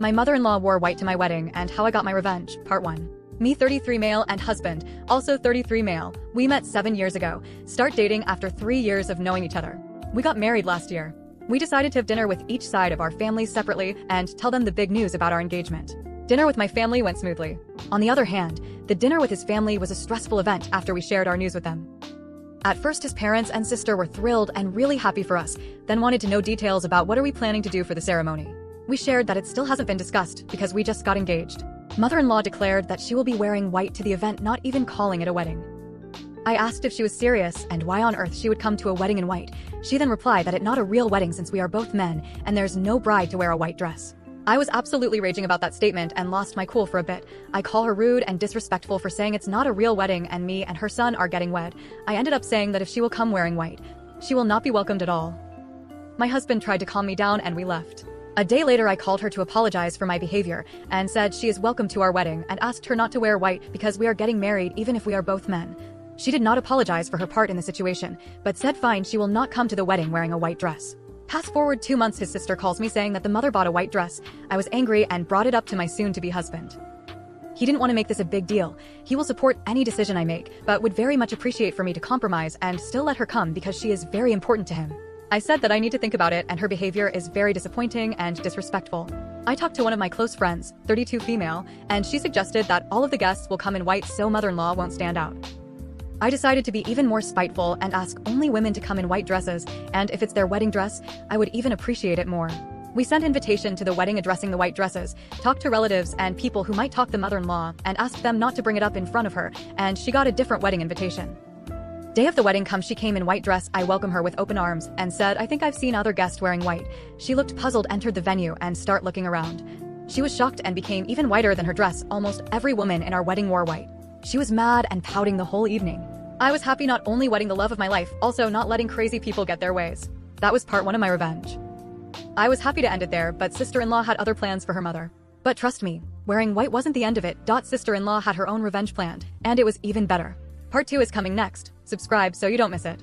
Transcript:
My mother-in-law wore white to my wedding and how I got my revenge, part 1. Me 33 male and husband, also 33 male. We met 7 years ago. Start dating after 3 years of knowing each other. We got married last year. We decided to have dinner with each side of our families separately and tell them the big news about our engagement. Dinner with my family went smoothly. On the other hand, the dinner with his family was a stressful event after we shared our news with them. At first, his parents and sister were thrilled and really happy for us, then wanted to know details about what are we planning to do for the ceremony. We shared that it still hasn't been discussed because we just got engaged. Mother-in-law declared that she will be wearing white to the event, not even calling it a wedding. I asked if she was serious and why on earth she would come to a wedding in white. She then replied that it's not a real wedding since we are both men and there's no bride to wear a white dress. I was absolutely raging about that statement and lost my cool for a bit. I call her rude and disrespectful for saying it's not a real wedding and me and her son are getting wed. I ended up saying that if she will come wearing white, she will not be welcomed at all. My husband tried to calm me down and we left. A day later, I called her to apologize for my behavior and said she is welcome to our wedding and asked her not to wear white because we are getting married even if we are both men. She did not apologize for her part in the situation, but said fine, she will not come to the wedding wearing a white dress. Fast forward 2 months, his sister calls me saying that the mother bought a white dress. I was angry and brought it up to my soon-to-be husband. He didn't want to make this a big deal. He will support any decision I make, but would very much appreciate for me to compromise and still let her come because she is very important to him. I said that I need to think about it and her behavior is very disappointing and disrespectful. I talked to one of my close friends, 32 female, and she suggested that all of the guests will come in white so mother-in-law won't stand out. I decided to be even more spiteful and ask only women to come in white dresses, and if it's their wedding dress, I would even appreciate it more. We sent invitation to the wedding addressing the white dresses, talked to relatives and people who might talk the mother-in-law, and asked them not to bring it up in front of her, and she got a different wedding invitation. Day of the wedding come, she came in white dress. I welcome her with open arms and said, I think I've seen other guests wearing white. She looked puzzled, entered the venue and start looking around. She was shocked and became even whiter than her dress. Almost every woman in our wedding wore white. She was mad and pouting the whole evening. I was happy not only wedding the love of my life, also not letting crazy people get their ways. That was part 1 of my revenge. I was happy to end it there, but sister-in-law had other plans for her mother. But trust me, wearing white wasn't the end of it. Sister-in-law had her own revenge planned, and it was even better. Part 2 is coming next. Subscribe so you don't miss it.